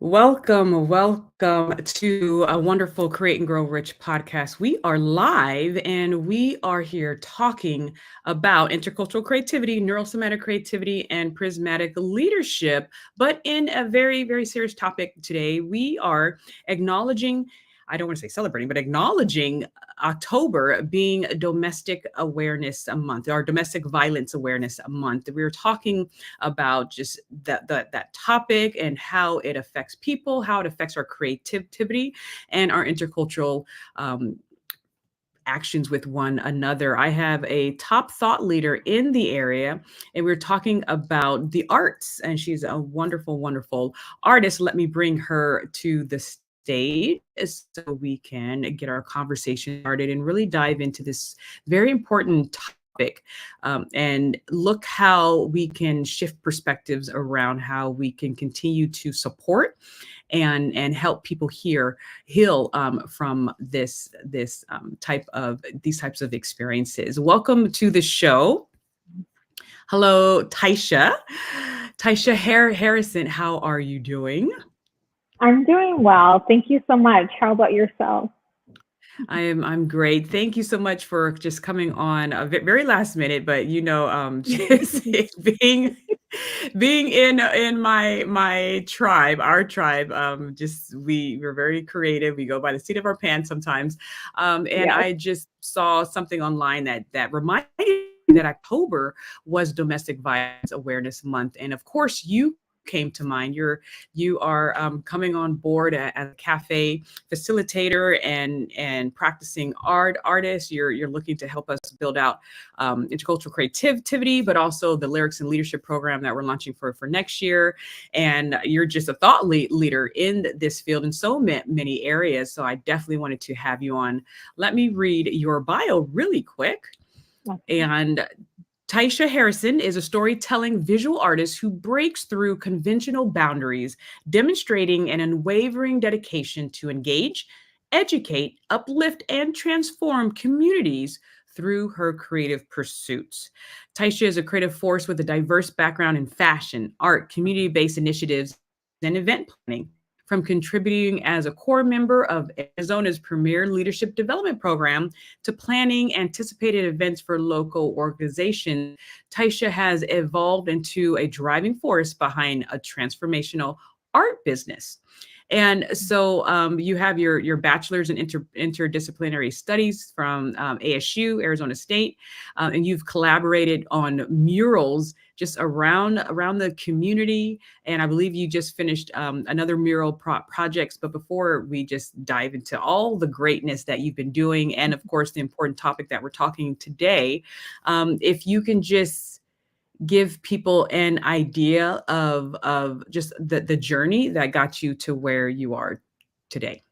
Welcome to a wonderful Create and Grow Rich podcast. We are live and we are here talking about intercultural creativity, neurosomatic creativity, and prismatic leadership. But in a very, very serious topic today, we are acknowledging, I don't want to say celebrating, but acknowledging October being Domestic Awareness Month, our Domestic Violence Awareness Month. We were talking about just that topic and how it affects people, how it affects our creativity and our intercultural actions with one another. I have a top thought leader in the area, and we're talking about the arts, and she's a wonderful, wonderful artist. Let me bring her to the stage so we can get our conversation started and really dive into this very important topic, and look how we can shift perspectives around how we can continue to support and help people heal from these types of experiences. Welcome to the show. Hello, Tiesha Harrison. How are you doing? I'm doing well. Thank you so much. How about yourself? I'm great. Thank you so much for just coming on a very last minute, but just being in my tribe, our tribe, just we're very creative. We go by the seat of our pants sometimes, and Yes. I just saw something online that reminded me that October was Domestic Violence Awareness Month, and of course you came to mind. You are coming on board as a CAFFE facilitator and practicing artist. You're looking to help us build out intercultural creativity, but also the lyrics and leadership program that we're launching for next year. And you're just a thought leader in this field in so many areas. So I definitely wanted to have you on. Let me read your bio really quick. And Tiesha Harrison is a storytelling visual artist who breaks through conventional boundaries, demonstrating an unwavering dedication to engage, educate, uplift, and transform communities through her creative pursuits. Tiesha is a creative force with a diverse background in fashion, art, community-based initiatives, and event planning. From contributing as a core member of Arizona's premier leadership development program to planning anticipated events for local organizations, Tiesha has evolved into a driving force behind a transformational art business. And so you have your bachelor's in interdisciplinary studies from ASU, Arizona State, and you've collaborated on murals just around the community. And I believe you just finished another mural projects. But before we just dive into all the greatness that you've been doing, and of course the important topic that we're talking today, if you can just give people an idea of just the journey that got you to where you are today.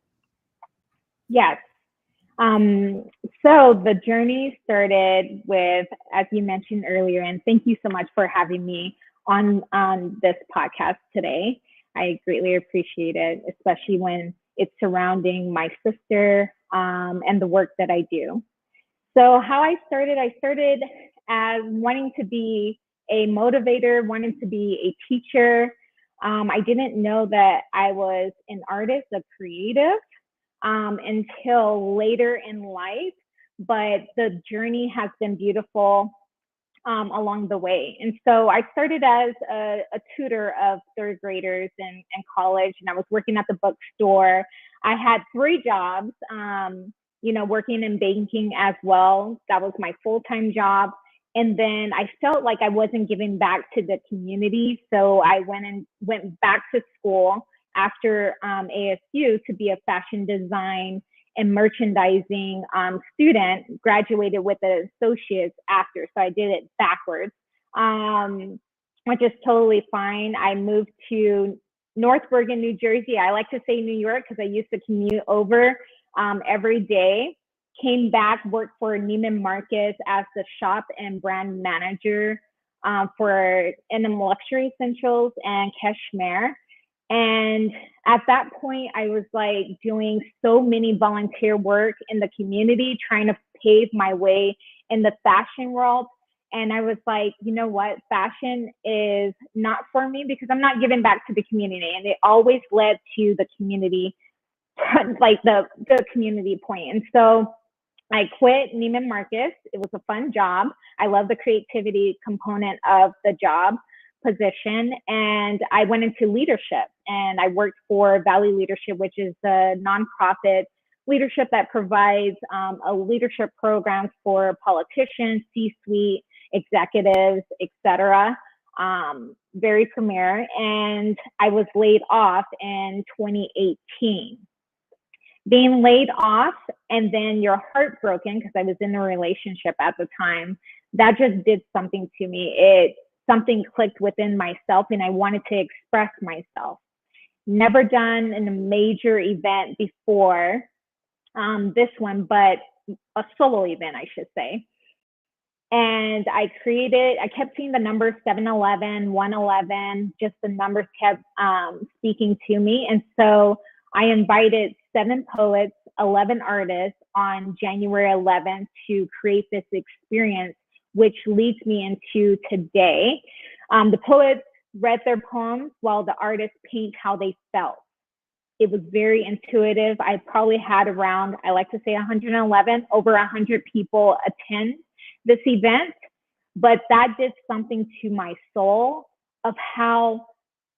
Yes. Um, so the journey started with, as you mentioned earlier, and thank you so much for having me on this podcast today. I greatly appreciate it, especially when it's surrounding my sister and the work that I do. So how I started as wanting to be a motivator, wanting to be a teacher. I didn't know that I was an artist, a creative, until later in life, but the journey has been beautiful along the way. And so I started as a tutor of third graders in college, and I was working at the bookstore. I had 3 jobs, working in banking as well. That was my full-time job. And then I felt like I wasn't giving back to the community. So I went back to school after ASU to be a fashion design and merchandising student, graduated with an associate's after. So I did it backwards, which is totally fine. I moved to North Bergen, New Jersey. I like to say New York because I used to commute over every day. Came back, worked for Neiman Marcus as the shop and brand manager for NM Luxury Essentials and Cashmere. And at that point, I was like doing so many volunteer work in the community, trying to pave my way in the fashion world. And I was like, you know what? Fashion is not for me because I'm not giving back to the community. And it always led to the community, like the community point. And so I quit Neiman Marcus. It was a fun job. I love the creativity component of the job position. And I went into leadership, and I worked for Valley Leadership, which is a nonprofit leadership that provides a leadership program for politicians, C-suite executives, etc. Very premier. And I was laid off in 2018. Being laid off and then you're heartbroken because I was in a relationship at the time, that just did something to me. Something clicked within myself, and I wanted to express myself. Never done a major event before this one, but a solo event, I should say. And I kept seeing the numbers 711, 111, just the numbers kept speaking to me. And so I invited 7 poets, 11 artists on January 11th to create this experience, which leads me into today. The poets read their poems while the artists paint how they felt. It was very intuitive. I probably had around, I like to say 111, over 100 people attend this event, but that did something to my soul of how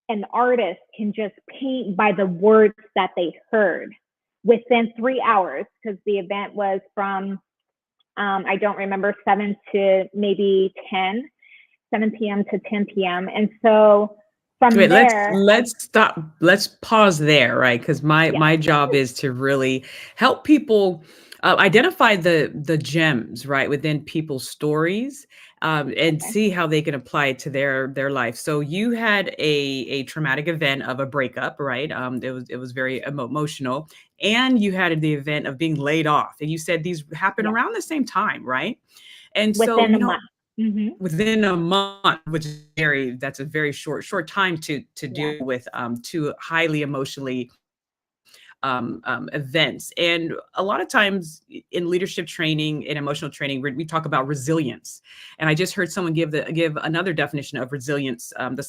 an artist can just paint by the words that they heard within 3 hours, because the event was from, I don't remember, 7 to maybe 10, 7 p.m. to 10 p.m. And so from Wait, there, let's stop. Let's pause there, right? Because my job is to really help people identify the gems, right, within people's stories, and see how they can apply it to their life. So you had a traumatic event of a breakup, right? It was very emotional, and you had the event of being laid off, and you said these happen around the same time, right? And so within a month. Mm-hmm. within a month, which is that's a very short time to deal with 2 highly emotionally events. And a lot of times in leadership training, in emotional training, we talk about resilience. And I just heard someone give another definition of resilience. The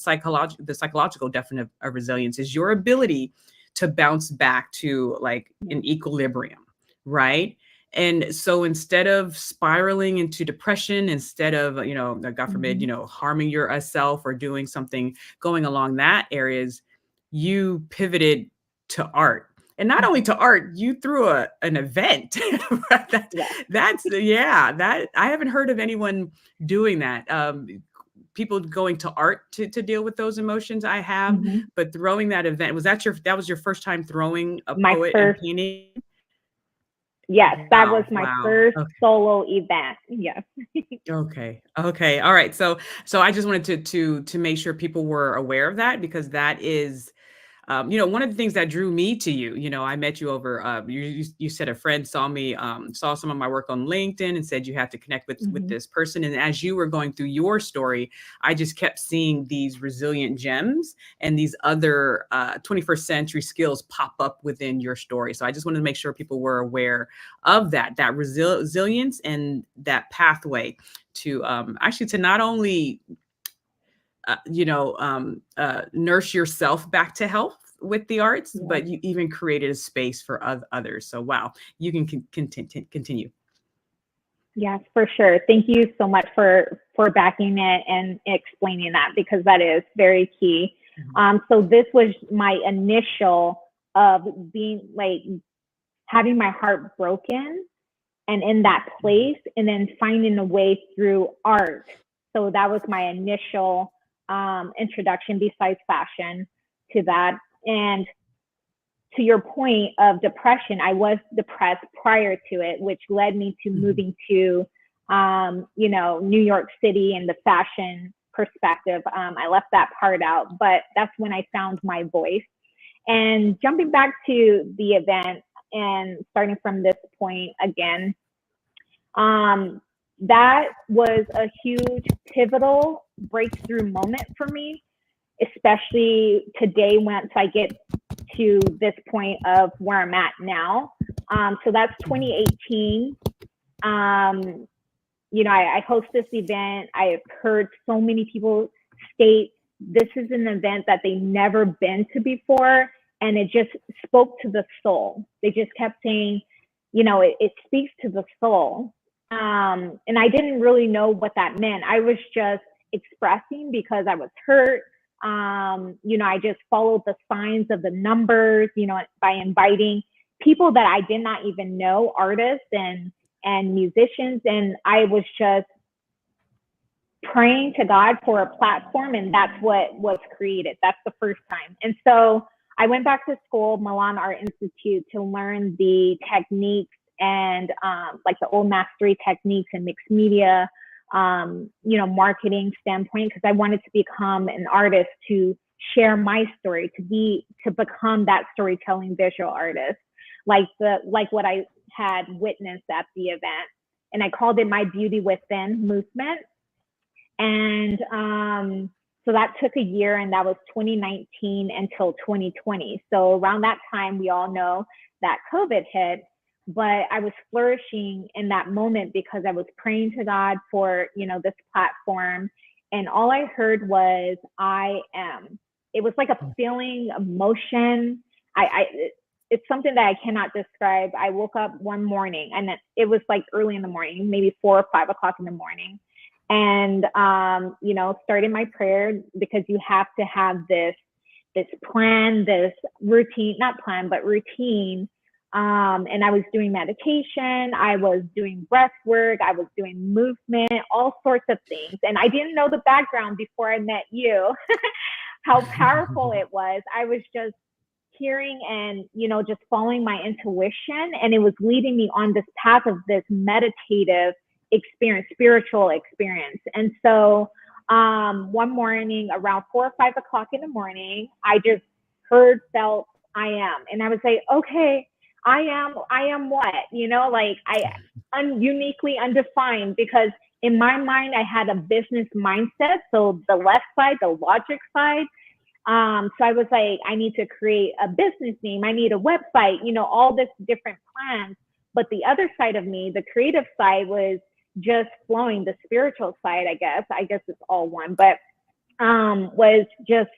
psychological definition of resilience is your ability to bounce back to like an equilibrium, right? And so instead of spiraling into depression, instead of, God forbid, harming yourself or doing something going along that areas, you pivoted to art. And not only to art, you threw an event. Right? That I haven't heard of anyone doing that. People going to art to deal with those emotions. I have, but throwing that event, that was your first time throwing a poet and painting? Yes, that was my first solo event. Yes. Okay. All right. So I just wanted to make sure people were aware of that, because that is, one of the things that drew me to you. I met you over, you said a friend saw me, saw some of my work on LinkedIn and said you have to connect with this person. And as you were going through your story, I just kept seeing these resilient gems and these other 21st century skills pop up within your story. So I just wanted to make sure people were aware of that resilience and that pathway to actually to not only nurse yourself back to health with the arts, but you even created a space for others. So, wow, you can continue. Yes, for sure. Thank you so much for backing it and explaining that, because that is very key. So this was my initial of being like having my heart broken and in that place, and then finding a way through art. So that was my initial introduction, besides fashion, to that. And to your point of depression, I was depressed prior to it, which led me to moving to, New York City and the fashion perspective. I left that part out, but that's when I found my voice. And jumping back to the event and starting from this point again, that was a huge pivotal breakthrough moment for me, especially today once I get to this point of where I'm at now. So that's 2018. I host this event. I've heard so many people state this is an event that they never been to before, and it just spoke to the soul. They just kept saying, it speaks to the soul. And I didn't really know what that meant. I was just expressing because I was hurt. I just followed the signs of the numbers, by inviting people that I did not even know, artists and musicians. And I was just praying to God for a platform, and that's what was created. That's the first time. And so I went back to school, Milan Art Institute, to learn the techniques and like the old mastery techniques and mixed media, marketing standpoint, because I wanted to become an artist to share my story, to become that storytelling visual artist, like what I had witnessed at the event. And I called it my Beauty Within movement. And so that took a year, and that was 2019 until 2020. So around that time, we all know that COVID hit, but I was flourishing in that moment because I was praying to God for, this platform. And all I heard was, I am. It was like a feeling, emotion. It's something that I cannot describe. I woke up one morning, and it was like early in the morning, maybe 4 or 5 o'clock in the morning. And, started my prayer, because you have to have this plan, this routine, not plan, but routine. And I was doing meditation, I was doing breath work, I was doing movement, all sorts of things. And I didn't know the background before I met you, how powerful it was. I was just hearing and, just following my intuition. And it was leading me on this path of this meditative experience, spiritual experience. And so one morning around 4 or 5 o'clock in the morning, I just felt I am. And I was like, okay, I am what? Uniquely undefined, because in my mind, I had a business mindset. So the left side, the logic side. So I was like, I need to create a business name. I need a website, all this different plans. But the other side of me, the creative side, was just flowing. The spiritual side, I guess it's all one, but was just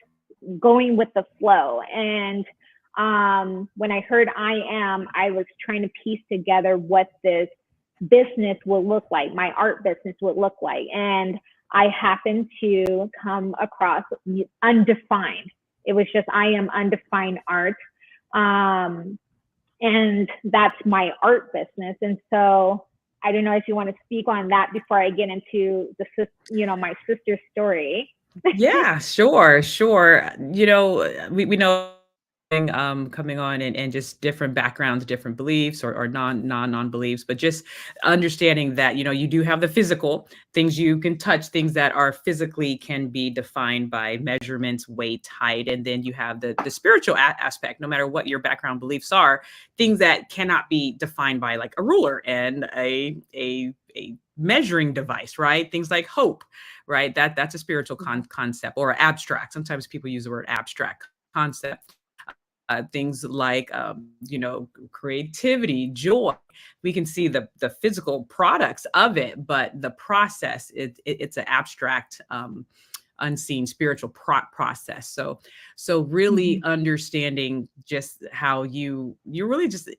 going with the flow. And when I heard I am, I was trying to piece together what this business will look like, my art business would look like. And I happened to come across undefined. It was just, I am undefined art. And that's my art business. And so I don't know if you want to speak on that before I get into my sister's story. Yeah, sure. We know coming on and just different backgrounds, different beliefs or non beliefs, but just understanding that, you do have the physical things you can touch, things that are physically can be defined by measurements, weight, height. And then you have the spiritual aspect, no matter what your background beliefs are, things that cannot be defined by like a ruler and a measuring device, right? Things like hope, right? That's a spiritual concept, or abstract. Sometimes people use the word abstract concept. Things like, creativity, joy. We can see the physical products of it, but the process, it's an abstract, unseen spiritual process. So really understanding just how you're really just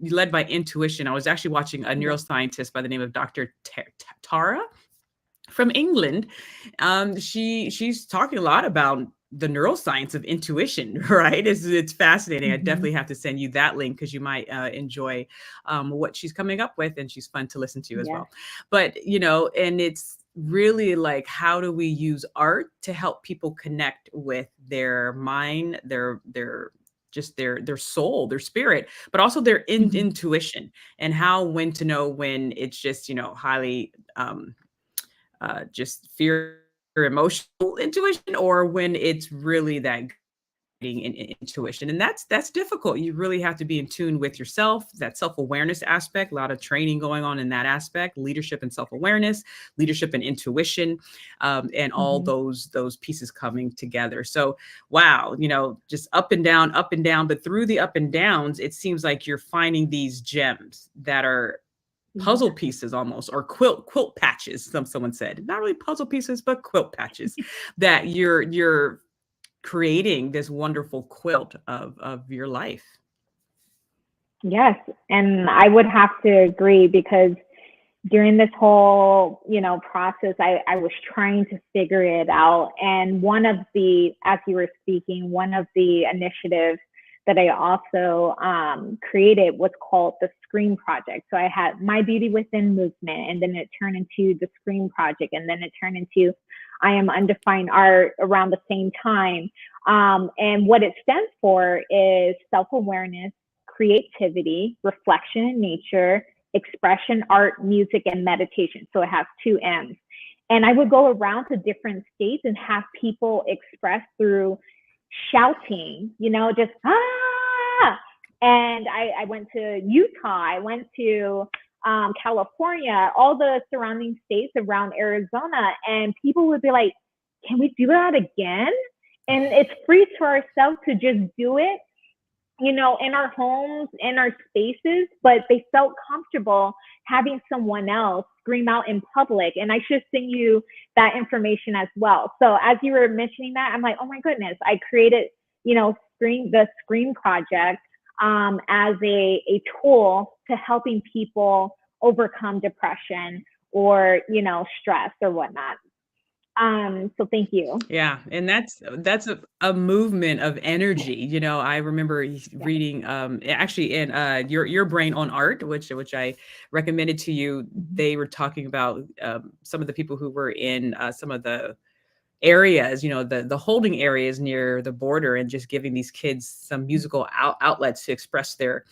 led by intuition. I was actually watching a neuroscientist by the name of Dr. Tara from England. She's talking a lot about the neuroscience of intuition, right? It's fascinating. I definitely have to send you that link, because you might enjoy what she's coming up with, and she's fun to listen to as well. But, and it's really like, how do we use art to help people connect with their mind, their soul, their spirit, but also their intuition, and when to know when it's just, highly just fear or emotional intuition, or when it's really that intuition. And that's difficult. You really have to be in tune with yourself, that self-awareness aspect, a lot of training going on in that aspect, leadership and self-awareness, leadership and intuition, and all those pieces coming together. So, wow, just up and down, but through the up and downs, it seems like you're finding these gems that are puzzle pieces almost, or quilt patches, someone said. Not really puzzle pieces, but quilt patches that you're creating this wonderful quilt of your life. Yes, and I would have to agree, because during this whole, process, I was trying to figure it out. And as you were speaking, one of the initiatives that I also created was called the Scream Project. So I had My Beauty Within movement, and then it turned into the Scream Project, and then it turned into I Am Undefined Art around the same time. And what it stands for is self-awareness, creativity, reflection in nature, expression, art, music, and meditation. So it has 2 M's. And I would go around to different states and have people express through shouting, just ah. And I went to Utah, I went to California, all the surrounding states around Arizona, and people would be like, can we do that again? And it's free to ourselves to just do it, in our homes, in our spaces, but they felt comfortable having someone else scream out in public. And I should send you that information as well. So as you were mentioning that, I'm like, oh my goodness, I created, the Scream Project as a tool to helping people overcome depression or, stress or whatnot. So thank you. Yeah, and that's a movement of energy. I remember reading actually in your brain on art, which I recommended to you. They were talking about some of the people who were in some of the areas, the holding areas near the border, and just giving these kids some musical outlets to express their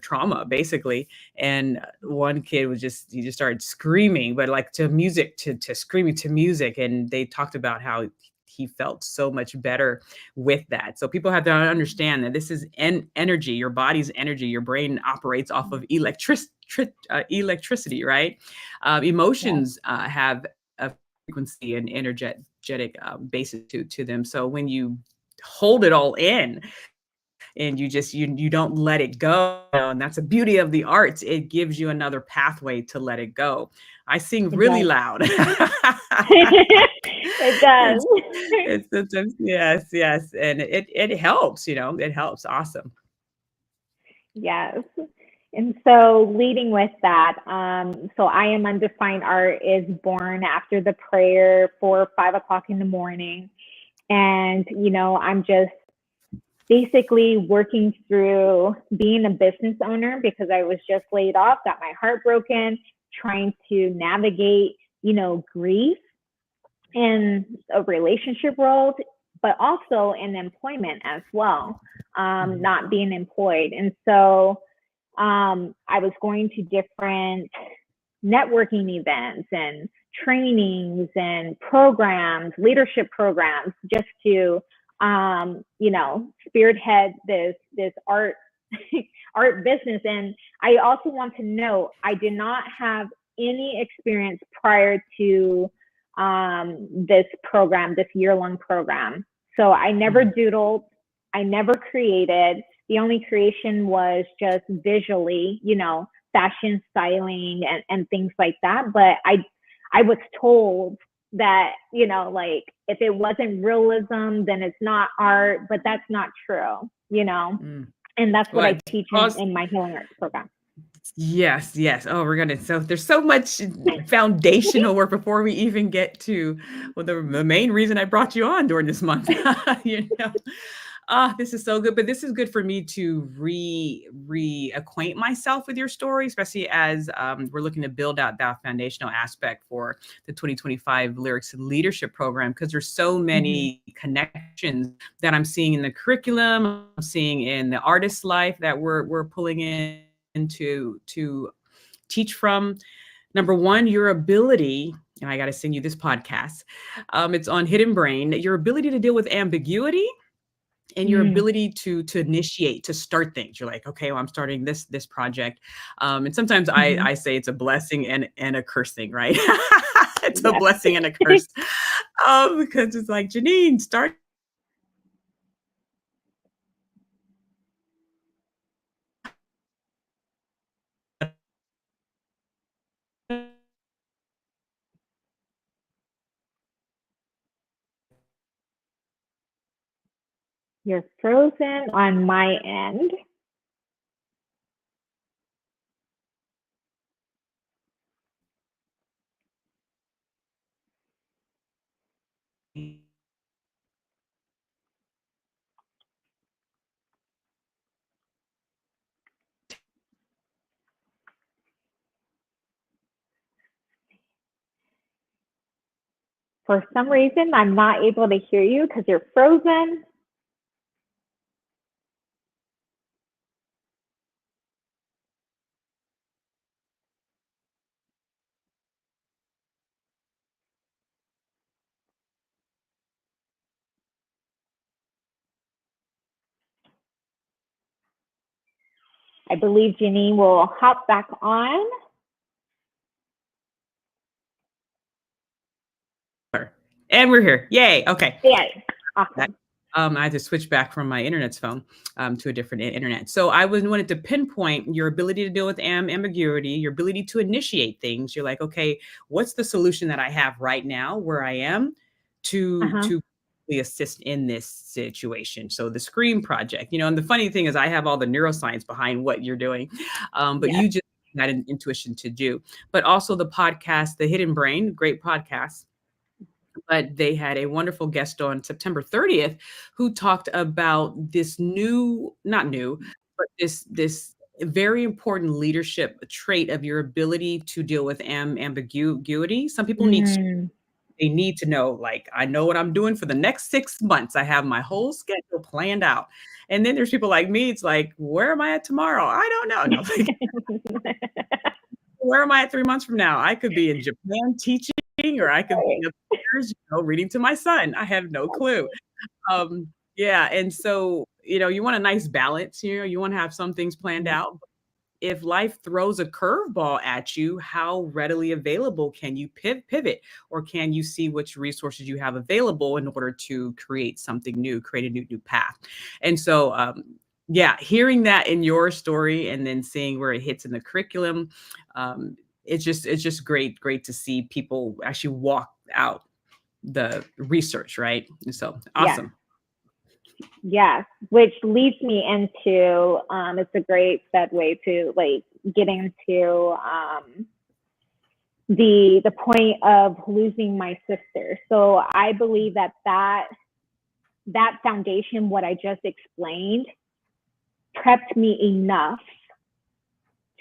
trauma, basically. And one kid he just started screaming, but like to music, to screaming to music. And they talked about how he felt so much better with that. So people have to understand that this is energy, your body's energy. Your brain operates off of electricity, right? Emotions have a frequency and energetic basis to them. So when you hold it all in, and you don't let it go, and that's the beauty of the arts. It gives you another pathway to let it go. I sing really loud. It does. Yes, and it helps. It helps. Awesome. Yes. And so leading with that, so I Am Undefined Art is born after the prayer for 5 o'clock in the morning. And, I'm just basically working through being a business owner, because I was just laid off, got my heart broken, trying to navigate, grief in a relationship world, but also in employment as well, not being employed. And so I was going to different networking events and trainings and programs, leadership programs, just to, spearhead this art art business. And I also want to note, I did not have any experience prior to this program, this year-long program. So I never doodled, I never created. The only creation was just visually, fashion styling and things like that. But I was told that, like, if it wasn't realism, then it's not art, but that's not true, and that's what I teach in my healing arts program. Yes. Oh, so there's so much foundational work before we even get to the main reason I brought you on during this month. This is so good, but this is good for me to reacquaint myself with your story, especially as we're looking to build out that foundational aspect for the 2025 Lyrics and Leadership Program, because there's so many connections that I'm seeing in the curriculum, I'm seeing in the artist's life that we're pulling in to teach from. Number one, your ability, and I got to send you this podcast. It's on Hidden Brain. Your ability to deal with ambiguity and your ability to initiate, to start things. You're like, okay, well, I'm starting this project. And sometimes I say it's a blessing and a curse thing, right? It's a blessing and a curse. Because it's like, Janine, start. You're frozen on my end. For some reason, I'm not able to hear you because you're frozen. I believe Janine will hop back on. And we're here. Yay. Okay. Yay. Awesome. I had to switch back from my internet's phone to a different internet. So I wanted to pinpoint your ability to deal with ambiguity, your ability to initiate things. You're like, okay, what's the solution that I have right now where I am to assist in this situation? So the Scream project, and the funny thing is I have all the neuroscience behind what you're doing, but you just had an intuition to do. But also the podcast, The Hidden Brain, great podcast. But they had a wonderful guest on September 30th who talked about this not new, but this very important leadership trait of your ability to deal with ambiguity. Some people they need to know, like, I know what I'm doing for the next 6 months. I have my whole schedule planned out. And then there's people like me, it's like, where am I at tomorrow? I don't know. No, like, where am I at 3 months from now? I could be in Japan teaching, or I could be upstairs, reading to my son. I have no clue. Yeah, and so, you want a nice balance, you wanna have some things planned out. If life throws a curveball at you, how readily available can you pivot, or can you see which resources you have available in order to create something new, create a new path? And so, yeah, hearing that in your story and then seeing where it hits in the curriculum, it's just great to see people actually walk out the research, right? And so awesome. Yes, which leads me into it's a great segue to like get into the point of losing my sister. So I believe that foundation, what I just explained, prepped me enough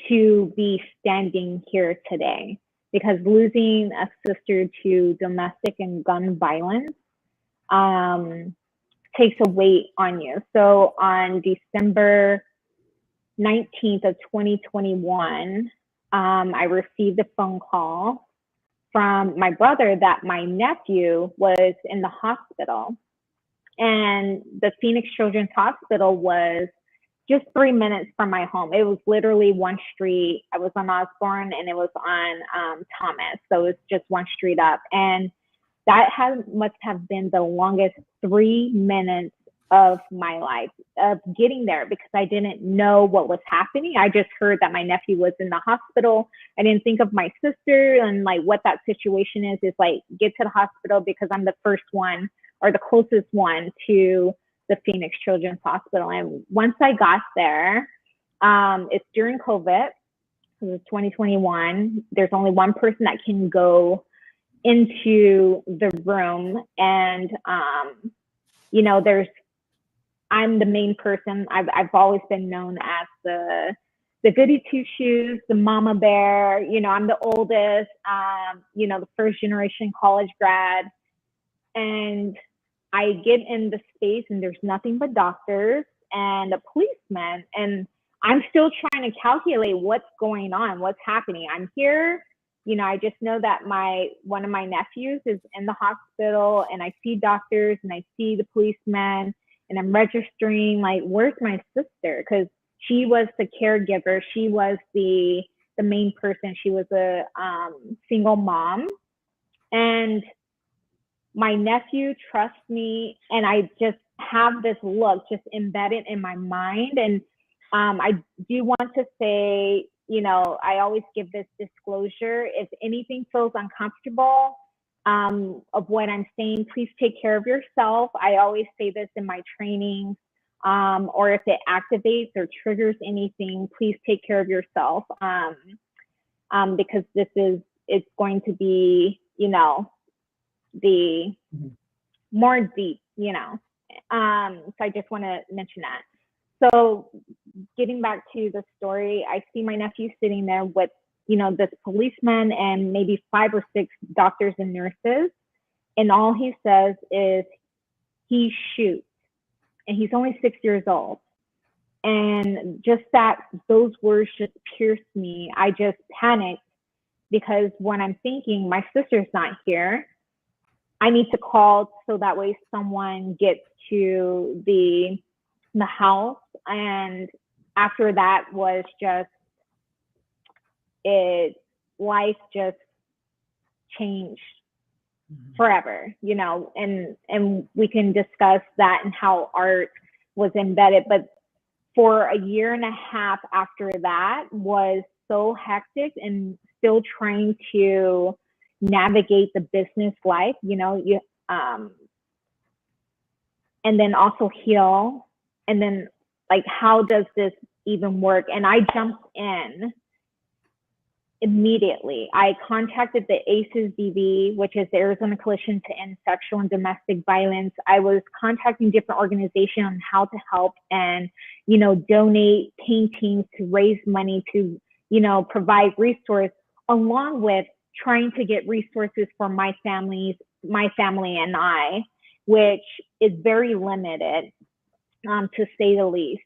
to be standing here today. Because losing a sister to domestic and gun violence takes a weight on you. So on December 19th of 2021, I received a phone call from my brother that my nephew was in the hospital. And the Phoenix Children's Hospital was just 3 minutes from my home. It was literally one street. I was on Osborne and it was on Thomas. So it's just one street up. And that must have been the longest 3 minutes of my life of getting there, because I didn't know what was happening. I just heard that my nephew was in the hospital. I didn't think of my sister and like what that situation is like, get to the hospital because I'm the first one or the closest one to the Phoenix Children's Hospital. And once I got there, it's during COVID. It was 2021. There's only one person that can go into the room, and I'm the main person. I've always been known as the goody two shoes, the mama bear. I'm the oldest, the first generation college grad, and I get in the space and there's nothing but doctors and a policeman, and I'm still trying to calculate what's going on, what's happening. I'm here. I just know that one of my nephews is in the hospital, and I see doctors and I see the policeman, and I'm registering like, where's my sister? Because she was the caregiver. She was the main person. She was a single mom, and my nephew trusts me, and I just have this look just embedded in my mind. And I do want to say, I always give this disclosure. If anything feels uncomfortable, of what I'm saying. Please take care of yourself. I always say this in my trainings, or if it activates or triggers anything, please take care of yourself, because it's going to be, the more deep, so I just want to mention that. So getting back to the story, I see my nephew sitting there with, this policeman and maybe 5 or 6 doctors and nurses. And all he says is he shoots, and he's only 6 years old. And just those words just pierced me. I just panicked, because when I'm thinking my sister's not here, I need to call so that way someone gets to the house. And after that was just life just changed forever, and we can discuss that and how art was embedded. But for a year and a half after that was so hectic, and still trying to navigate the business life, and then also heal, and then like, how does this even work? And I jumped in immediately. I contacted the ACEs BV, which is the Arizona Coalition to End Sexual and Domestic Violence. I was contacting different organizations on how to help and, donate paintings to raise money to, provide resources, along with trying to get resources for my family and I, which is very limited, to say the least.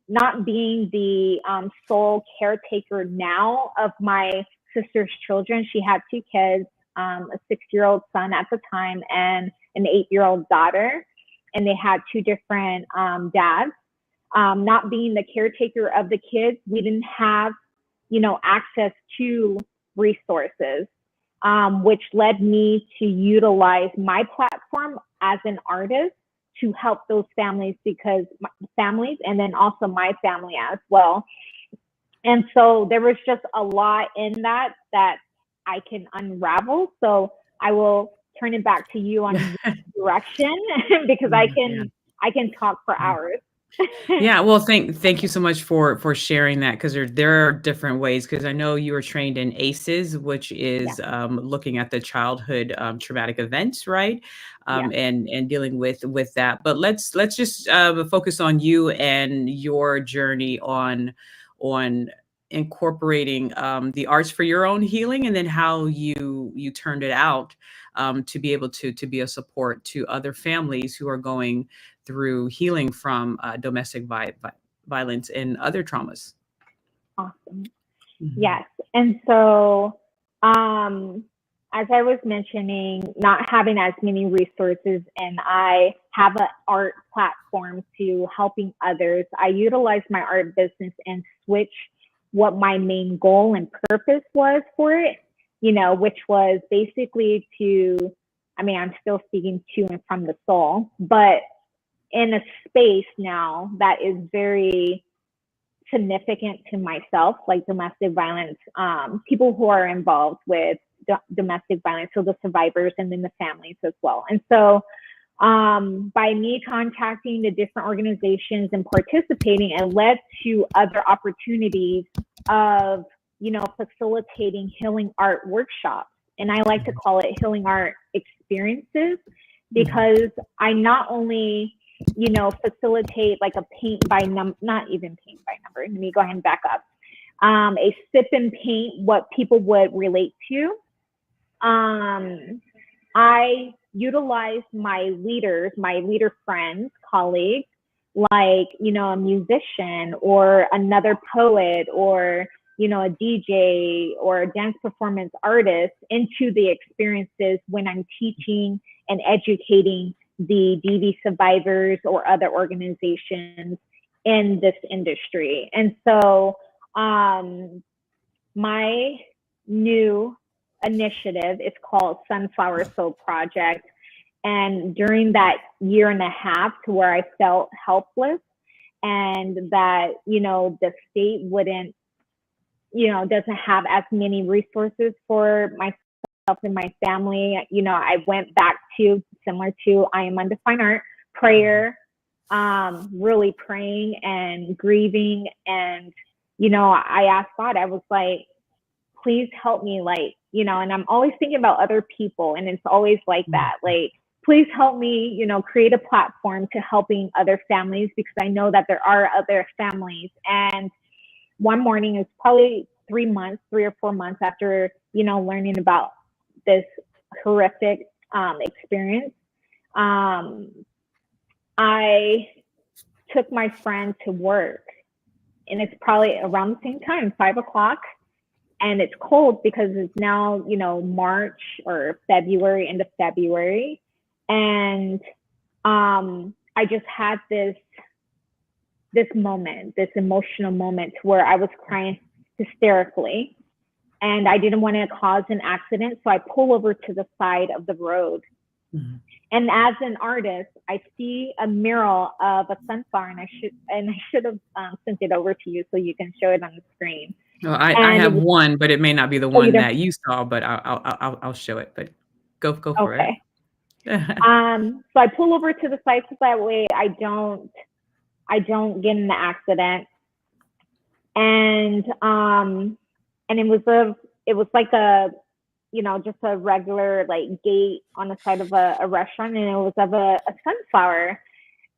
Not being the sole caretaker now of my sister's children. She had 2 kids, a 6-year-old son at the time and an 8-year-old daughter, and they had 2 different dads. Not being the caretaker of the kids, we didn't have, access to resources, which led me to utilize my platform as an artist to help those families, and then also my family as well. And so there was just a lot in that I can unravel. So I will turn it back to you on direction, because I can talk for hours. Yeah, well, thank you so much for sharing that, because there are different ways, because I know you were trained in ACEs, which is looking at the childhood traumatic events, right? And dealing with that. But let's just focus on you and your journey on incorporating the arts for your own healing, and then how you turned it out to be able to be a support to other families who are going through healing from domestic violence and other traumas. Awesome. Yes. And so, as I was mentioning, not having as many resources, and I have an art platform to helping others, I utilize my art business and switch what my main goal and purpose was for it, which was basically I'm still speaking to and from the soul, but in a space now that is very significant to myself, like domestic violence, people who are involved with domestic violence, so the survivors and then the families as well. And so by me contacting the different organizations and participating, it led to other opportunities of, facilitating healing art workshops. And I like to call it healing art experiences, because I not only facilitate like a paint by number, not even paint by number. Let me go ahead and back up. A sip and paint, what people would relate to. I utilize my leader friends, colleagues, like, a musician or another poet or, a DJ or a dance performance artist into the experiences when I'm teaching and educating the DV survivors or other organizations in this industry. And so my new initiative is called Sunflower Soul Project. And during that year and a half to where I felt helpless, and that, the state wouldn't, doesn't have as many resources for my and my family, you know, I went back to, similar to I Am Undefined Art, prayer, really praying and grieving. And, you know, I asked God, I was like, please help me, like, you know, and I'm always thinking about other people. And it's always like that, like, please help me, you know, create a platform to helping other families, because I know that there are other families. And one morning, it's probably 3 or 4 months after, you know, learning about this horrific experience, I took my friend to work, and it's probably around the same time, 5 o'clock. And it's cold because it's now, you know, March or February, end of February. And I just had this moment, this emotional moment where I was crying hysterically, and I didn't want to cause an accident. So I pull over to the side of the road. Mm-hmm. And as an artist, I see a mural of a sunflower, and I should have sent it over to you so you can show it on the screen. Well, I have one, but it may not be the one that you saw, but I'll show it. But go for it. So I pull over to the side so that way I don't get in the accident. And it was like a, you know, just a regular like gate on the side of a restaurant, and it was of a sunflower.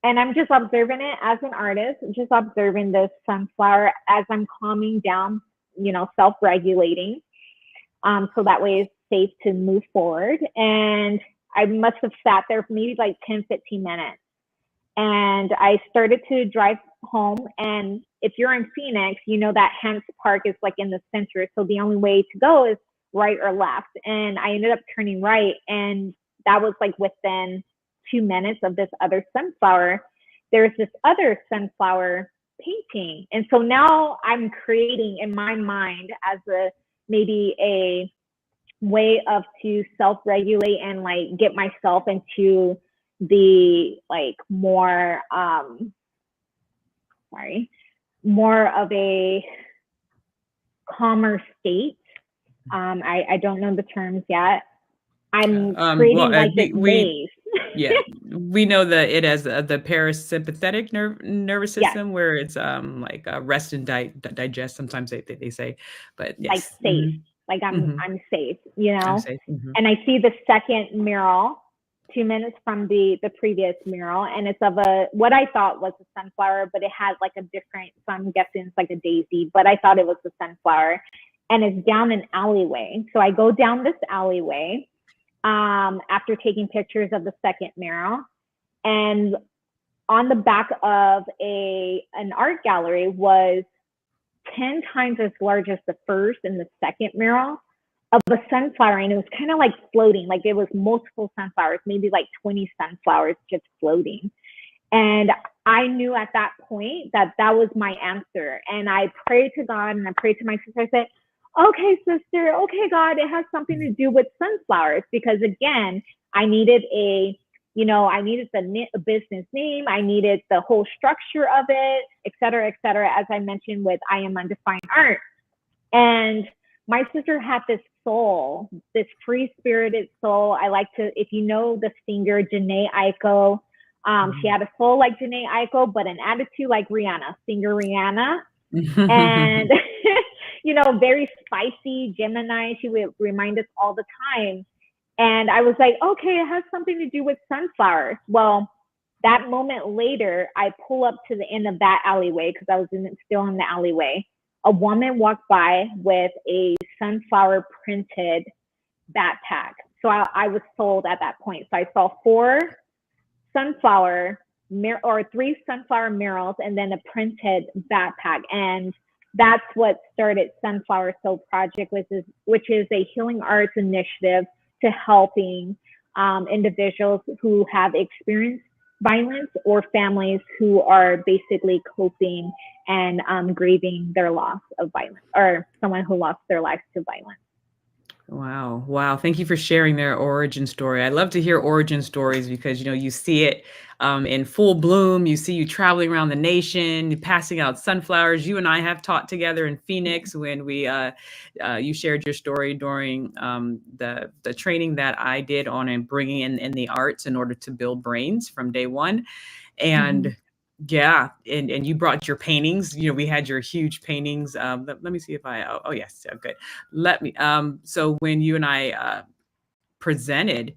And I'm just observing it as an artist, just observing this sunflower as I'm calming down, you know, self-regulating. So that way it's safe to move forward. And I must have sat there for maybe like 10, 15 minutes. And I started to drive home. And if you're in Phoenix, you know that Hance Park is like in the center. So the only way to go is right or left. And I ended up turning right. And that was like within 2 minutes of this other sunflower. There's this other sunflower painting. And so now I'm creating in my mind as maybe a way of to self-regulate and like get myself into the like more of a calmer state. I don't know the terms yet. I'm creating like this maze. Yeah, we know that it has the parasympathetic nervous system, where it's like rest and digest. Sometimes they say, but yes. Like safe, like I'm safe, you know. I'm safe. And I see the second mural 2 minutes from the previous mural, and it's of what I thought was a sunflower, but it had like a different. So I'm guessing it's like a daisy, but I thought it was a sunflower, and it's down an alleyway. So I go down this alleyway. After taking pictures of the second mural, and on the back of an art gallery was 10 times as large as the first and the second mural of a sunflower, and it was kind of like floating, like it was multiple sunflowers, maybe like 20 sunflowers just floating. And I knew at that point that was my answer. And I prayed to God, and I prayed to my sister. I said, okay, sister, okay, God, it has something to do with sunflowers, because again, I needed the business name, I needed the whole structure of it, et cetera, as I mentioned with I Am Undefined Art. And my sister had this soul, this free-spirited soul. I like to, if you know the singer Jhené Aiko, she had a soul like Jhené Aiko, but an attitude like Rihanna, singer Rihanna. And you know, very spicy Gemini. She would remind us all the time. And I was like, okay, it has something to do with sunflowers. Well, that moment later, I pull up to the end of that alleyway, because I was still in the alleyway. A woman walked by with a sunflower printed backpack. So I was sold at that point. So I saw 3 sunflower murals, and then a printed backpack. And that's what started Sunflower Soul Project, which is a healing arts initiative to helping individuals who have experienced violence, or families who are basically coping and grieving their loss of violence, or someone who lost their life to violence. Wow. Wow. Thank you for sharing their origin story. I love to hear origin stories because, you see it in full bloom. You see you traveling around the nation, passing out sunflowers. You and I have taught together in Phoenix when you shared your story during the training that I did on and bringing in the arts in order to build brains from day one. Mhm. And yeah, and you brought your paintings. We had your huge paintings. Let me see if oh yes, yeah, good. Let me so when you and I presented,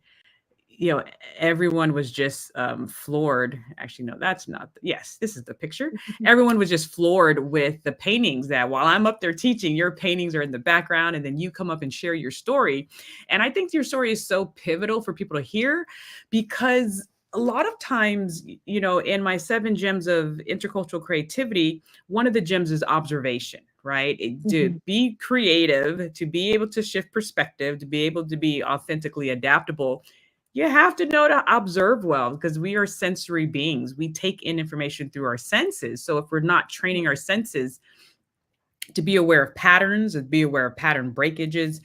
you know, everyone was just floored. Actually, no, that's not. Yes, this is the picture. Everyone was just floored with the paintings that while I'm up there teaching, your paintings are in the background, and then you come up and share your story. And I think your story is so pivotal for people to hear because a lot of times, in my 7 gems of intercultural creativity, one of the gems is observation, right? To Mhm. be creative, to be able to shift perspective, to be able to be authentically adaptable, you have to know to observe well because we are sensory beings. We take in information through our senses. So if we're not training our senses to be aware of patterns and be aware of pattern breakages,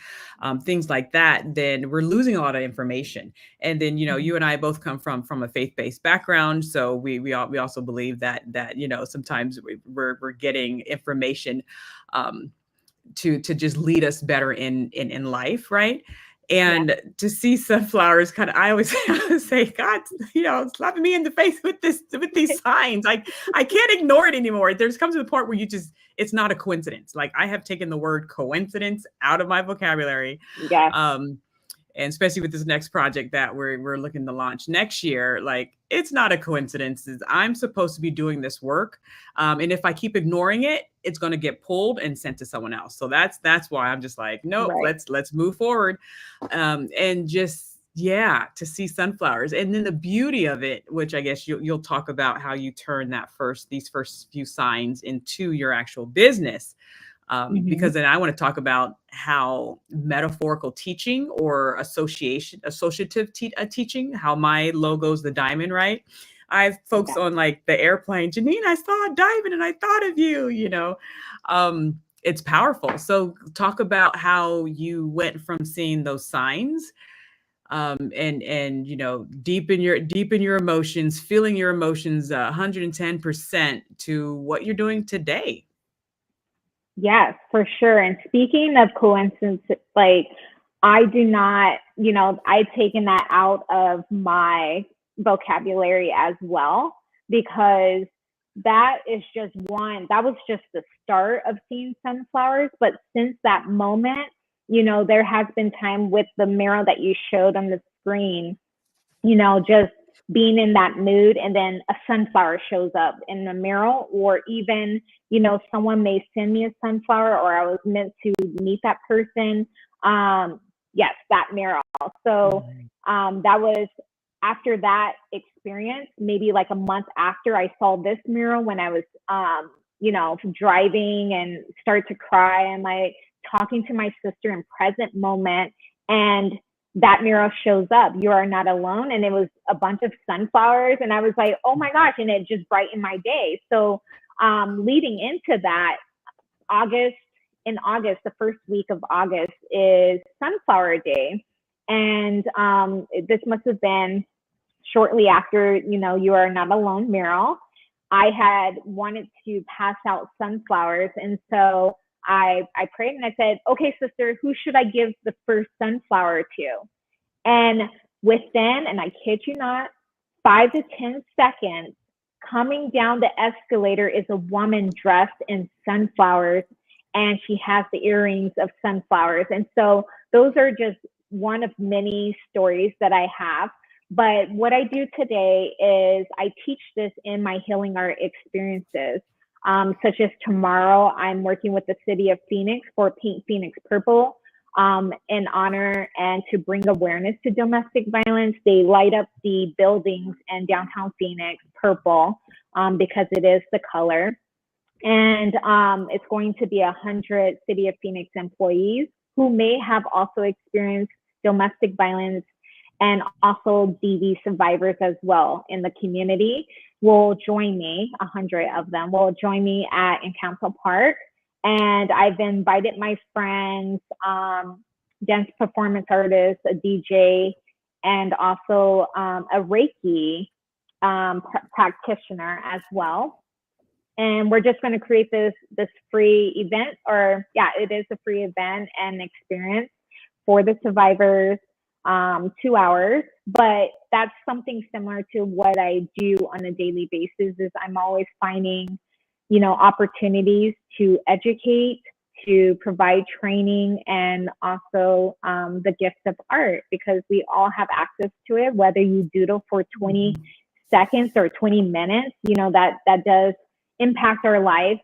things like that, then we're losing a lot of information. And then, Mhm. you and I both come from a faith-based background, so we also believe that sometimes we're getting information um, to just lead us better in life, right? Yeah. And to see sunflowers, kind of, I always say, God, slapping me in the face with these signs. I can't ignore it anymore. There's comes to the point where it's not a coincidence. Like I have taken the word coincidence out of my vocabulary. Yes. Um, and especially with this next project that we're looking to launch next year, like it's not a coincidence. I'm supposed to be doing this work, and if I keep ignoring it, it's going to get pulled and sent to someone else. So that's why I'm just like, nope, Right. let's move forward, and just yeah, to see sunflowers, and then the beauty of it, which I guess you'll talk about how you turn these first few signs into your actual business, Mhm. because then I want to talk about how metaphorical teaching or associative teaching, how my logo's the diamond, right? I have folks Yeah. on like the airplane, Janine, I saw a diamond and I thought of you. It's powerful. So talk about how you went from seeing those signs, and deepen your emotions, feeling your emotions 110% to what you're doing today. Yes, for sure. And speaking of coincidence, like I do not, I've taken that out of my vocabulary as well because that was just the start of seeing sunflowers. But since that moment, there has been time with the mural that you showed on the screen, just being in that mood and then a sunflower shows up in the mural, or even, someone may send me a sunflower or I was meant to meet that person. Yes, that mural. So Mhm. that was after that experience, maybe like a month after I saw this mural when I was, driving and started to cry and like talking to my sister in present moment. And that mural shows up, "You are not alone," and it was a bunch of sunflowers, and I was like, oh my gosh, and it just brightened my day. So leading into that, august in August, the first week of August is Sunflower Day, and this must have been shortly after, "You Are Not Alone" mural. I had wanted to pass out sunflowers, and so I prayed and I said, "Okay, sister, who should I give the first sunflower to?" And within, and I kid you not, 5 to 10 seconds, coming down the escalator is a woman dressed in sunflowers, and she has the earrings of sunflowers. And so those are just one of many stories that I have. But what I do today is I teach this in my healing art experiences. Such as tomorrow, I'm working with the city of Phoenix for Paint Phoenix Purple, in honor and to bring awareness to domestic violence. They light up the buildings in downtown Phoenix purple, because it is the color. And it's going to be 100 City of Phoenix employees who may have also experienced domestic violence and also DV survivors as well in the community will join me. 100 of them will join me at in Council Park, and I've invited my friends, dance performance artist, a DJ, and also a Reiki practitioner as well. And we're just going to create this free event, or yeah, it is a free event and experience for the survivors, 2 hours. But that's something similar to what I do on a daily basis. Is I'm always finding, opportunities to educate, to provide training, and also the gift of art, because we all have access to it. Whether you doodle for 20 seconds or 20 minutes, that does impact our life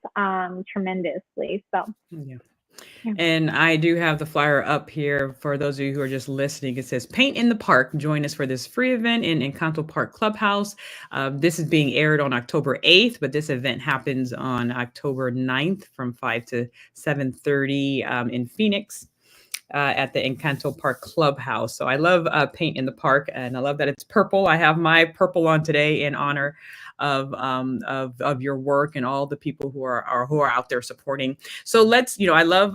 tremendously. So Yeah. yeah. And I do have the flyer up here for those of you who are just listening. It says Paint in the Park. Join us for this free event in Encanto Park Clubhouse. This is being aired on October 8th, but this event happens on October 9th from 5 to 7:30 in Phoenix. At the Encanto Park Clubhouse. So I love Paint in the Park, and I love that it's purple. I have my purple on today in honor of your work and all the people who are out there supporting. So let's, I love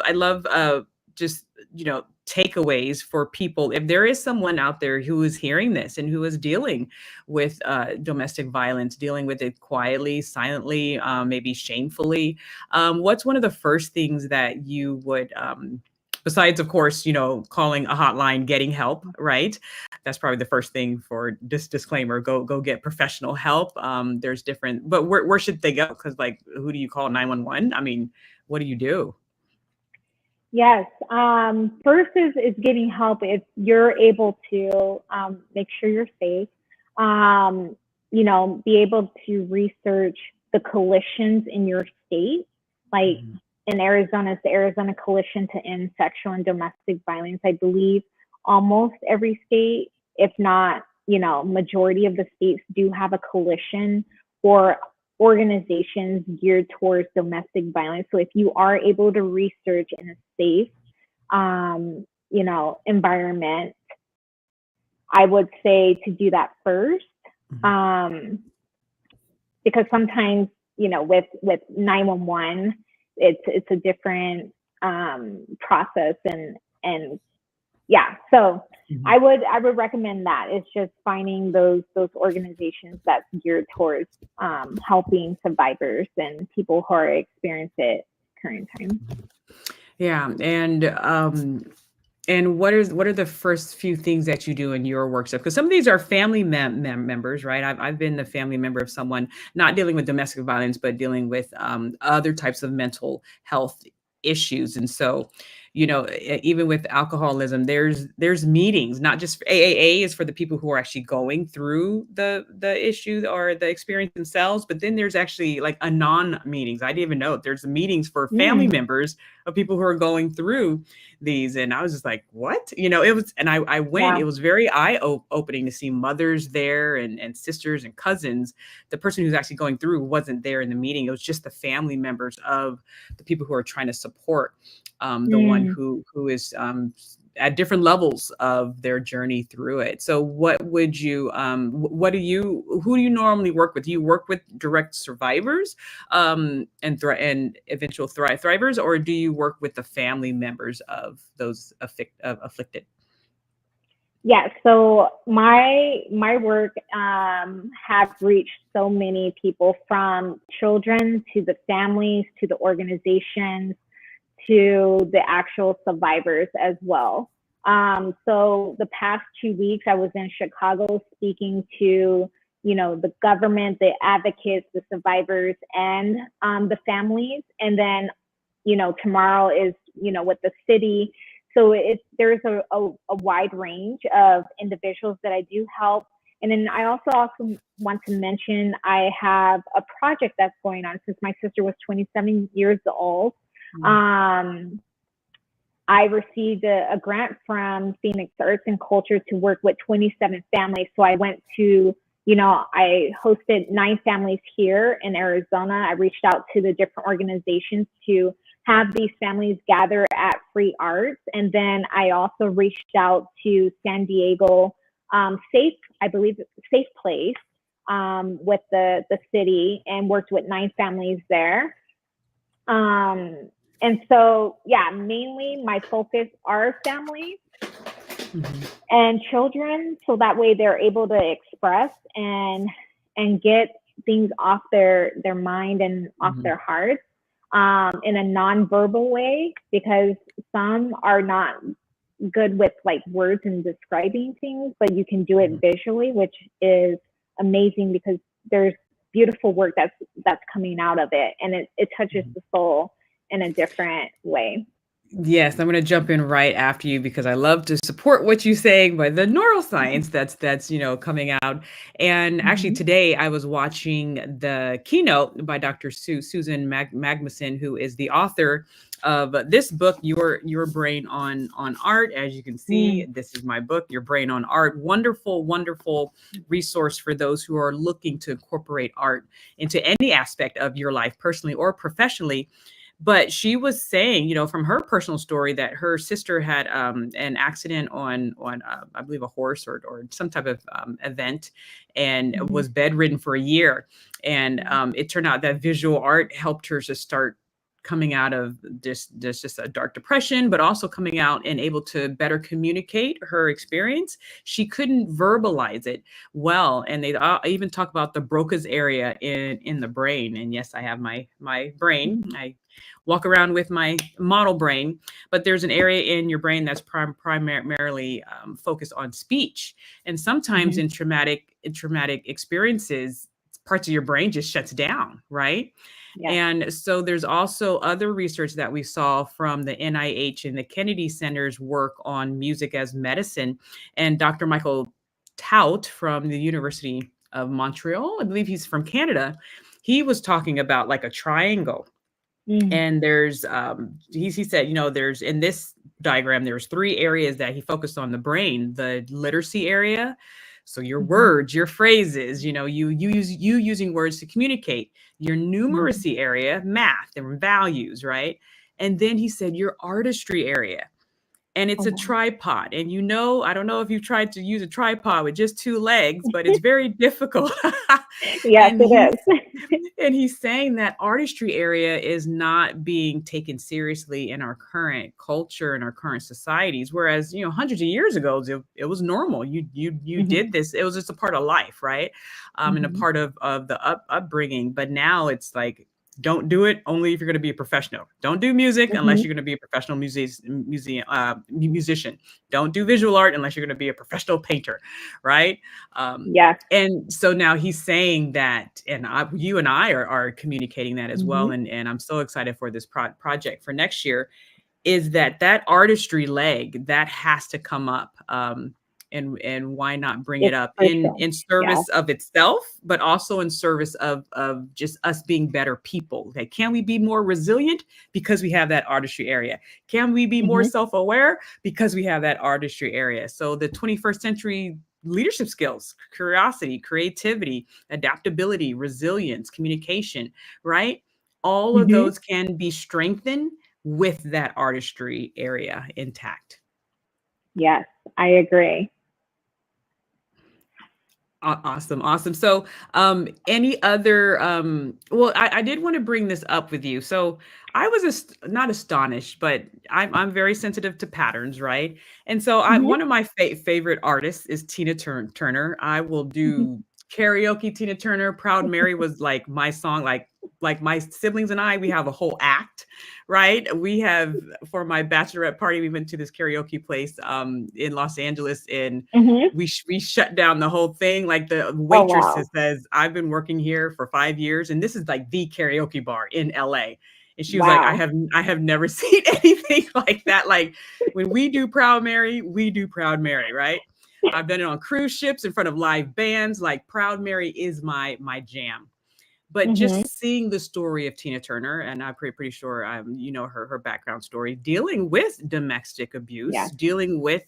just takeaways for people. If there is someone out there who is hearing this and who is dealing with domestic violence, dealing with it quietly, silently, maybe shamefully, what's one of the first things that you would besides, of course, calling a hotline, getting help, right? That's probably the first thing for this disclaimer. Go get professional help. There's different, but where should they go? Because who do you call 911? I mean, what do you do? Yes. First is getting help if you're able to make sure you're safe. Be able to research the coalitions in your state, like. In Arizona, it's the Arizona Coalition to End Sexual and Domestic Violence. I believe almost every state, if not, majority of the states do have a coalition or organizations geared towards domestic violence. So if you are able to research in a safe, environment, I would say to do that first. Because sometimes, with 911, it's a different process and yeah. So I would recommend that. It's just finding those organizations that's geared towards helping survivors and people who are experiencing it current time. Yeah, and what are the first few things that you do in your workshop? Because some of these are family members, right? I've been the family member of someone not dealing with domestic violence, but dealing with other types of mental health issues. And so, even with alcoholism, there's meetings, not just AAA is for the people who are actually going through the issue or the experience themselves, but then there's actually like anon meetings. I didn't even know there's meetings for family members of people who are going through these. And I was just like, what? It was, and I went, It was very eye-opening to see mothers there and sisters and cousins. The person who's actually going through wasn't there in the meeting. It was just the family members of the people who are trying to support the one who is at different levels of their journey through it. So what would you, who do you normally work with? Do you work with direct survivors and eventual thrivers, or do you work with the family members of those afflicted? Yeah, so my work have reached so many people, from children to the families to the organizations to the actual survivors as well. So the past 2 weeks, I was in Chicago speaking to, the government, the advocates, the survivors, and the families. And then, tomorrow is, with the city. So there's a wide range of individuals that I do help. And then I also want to mention, I have a project that's going on since my sister was 27 years old. I received a grant from Phoenix Arts and Culture to work with 27 families. So I went to, I hosted 9 families here in Arizona. I reached out to the different organizations to have these families gather at Free Arts. And then I also reached out to San Diego Safe Place with the city, and worked with 9 families there. And so, yeah, mainly my focus are family Mhm. and children, so that way they're able to express and get things off their mind and off Mhm. their heart, in a non-verbal way, because some are not good with like words and describing things, but you can do it Mhm. visually, which is amazing because there's beautiful work that's coming out of it, and it touches Mhm. the soul in a different way. Yes, I'm going to jump in right after you because I love to support what you're saying, but the neuroscience that's coming out. And actually Mm-hmm. today I was watching the keynote by Dr. Susan Magnuson, who is the author of this book, Your Brain on Art. As you can see, Mm. this is my book, Your Brain on Art. Wonderful, wonderful resource for those who are looking to incorporate art into any aspect of your life, personally or professionally. But she was saying, from her personal story, that her sister had an accident on I believe a horse or some type of event, and Mm-hmm. was bedridden for a year. And Yeah. it turned out that visual art helped her to start coming out of this just a dark depression, but also coming out and able to better communicate her experience. She couldn't verbalize it well, and they even talk about the Broca's area in the brain. And yes, I have my brain. I walk around with my model brain, but there's an area in your brain that's primarily focused on speech. And sometimes Mm-hmm. in traumatic experiences, parts of your brain just shuts down, right? Yeah. And so there's also other research that we saw from the NIH and the Kennedy Center's work on music as medicine. And Dr. Michael Tout from the University of Montreal, I believe he's from Canada, he was talking about like a triangle. Mm. And there's he said, there's in this diagram, there's three areas that he focused on: the brain, the literacy area, so your Mm-hmm. words, your phrases, you using words to communicate; your Mm-hmm. numeracy area, math and values, right? And then he said your artistry area, and Oh, it's a wow. tripod. And I don't know if you've tried to use a tripod with just two legs, but it's very difficult. Yes, and it he's is. and he's saying that artistry area is not being taken seriously in our current culture and our current societies. Whereas, hundreds of years ago, it was normal. You Mm-hmm. did this. It was just a part of life, right? And a Mm-hmm. part of the upbringing. But now it's like, don't do it only if you're going to be a professional. Don't do music unless Mm-hmm. you're going to be a professional musician. Don't do visual art unless you're going to be a professional painter, right? Um, Yes. and so now he's saying that, and you and I are communicating that as Mm-hmm. well. And I'm so excited for this project for next year, is that artistry leg that has to come up. And why not bring it It's up in crucial. in Yes. service of itself, but also in service of just us being better people? Okay, can we be more resilient because we have that artistry area? Can we be more Mm-hmm. self-aware because we have that artistry area? So the 21st century leadership skills: curiosity, creativity, adaptability, resilience, communication, right? All of Mm-hmm. those can be strengthened with that artistry area intact. Yes, I agree. Awesome, awesome. So, any other? Well, I did want to bring this up with you. So, I was not astonished, but I'm very sensitive to patterns, right? And so, Mm-hmm. one of my favorite artists is Tina Turner. I will do karaoke. Tina Turner, "Proud Mary" was like my song. Like my siblings and I, we have a whole act, right? We have, for my bachelorette party, we went to this karaoke place in Los Angeles, and Mm-hmm. we shut down the whole thing. Like the Oh, waitress wow. says, "I've been working here for 5 years, and this is like the karaoke bar in LA." And she was like, Wow. I have never seen anything like that. Like, when we do Proud Mary, we do Proud Mary, right? I've done it on cruise ships in front of live bands. Like, Proud Mary is my jam. But Mm-hmm. just seeing the story of Tina Turner, and I'm pretty sure her background story, dealing with domestic abuse, Yes. dealing with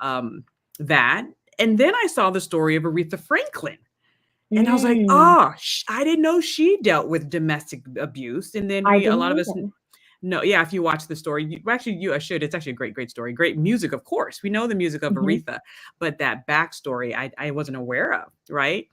um, that. And then I saw the story of Aretha Franklin. And I was like, Mm. I didn't know she dealt with domestic abuse. And then I a didn't lot of us either. no, yeah, if you watch the story, I should. It's actually a great story. Great music, of course. We know the music of Mm-hmm. Aretha, but that backstory I wasn't aware of, right?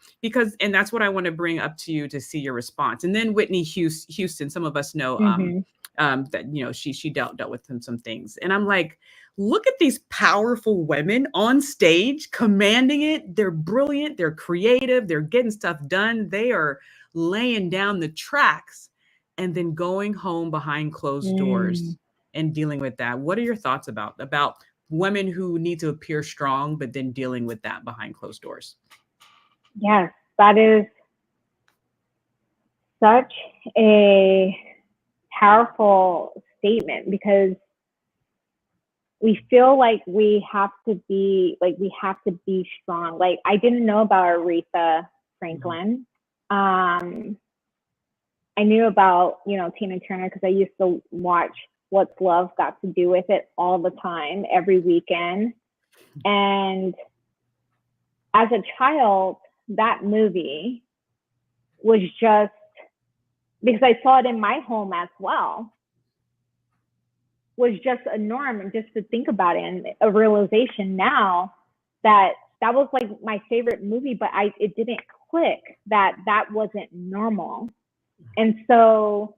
And that's what I want to bring up to you to see your response. And then Whitney Houston, some of us know Mm-hmm. that, she dealt with some things. And I'm like, look at these powerful women on stage commanding it. They're brilliant. They're creative. They're getting stuff done. They are laying down the tracks and then going home behind closed doors and dealing with that. What are your thoughts about women who need to appear strong, but then dealing with that behind closed doors? Yes, that is such a powerful statement, because we feel like we have to be strong. Like, I didn't know about Aretha Franklin. I knew about, Tina Turner, because I used to watch What's Love Got to Do with It all the time, every weekend. And as a child, that movie was just, because I saw it in my home as well, was just a norm. And just to think about it, and a realization now that that was like my favorite movie, but it didn't click that wasn't normal. And so,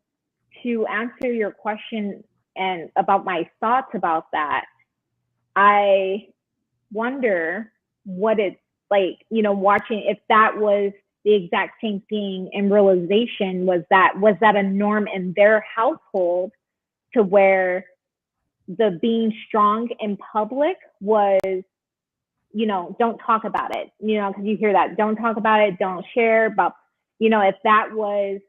to answer your question and about my thoughts about that, I wonder what it's like, watching, if that was the exact same thing, and realization was that a norm in their household, to where the being strong in public was, don't talk about it, because you hear that, don't talk about it, don't share about, if that was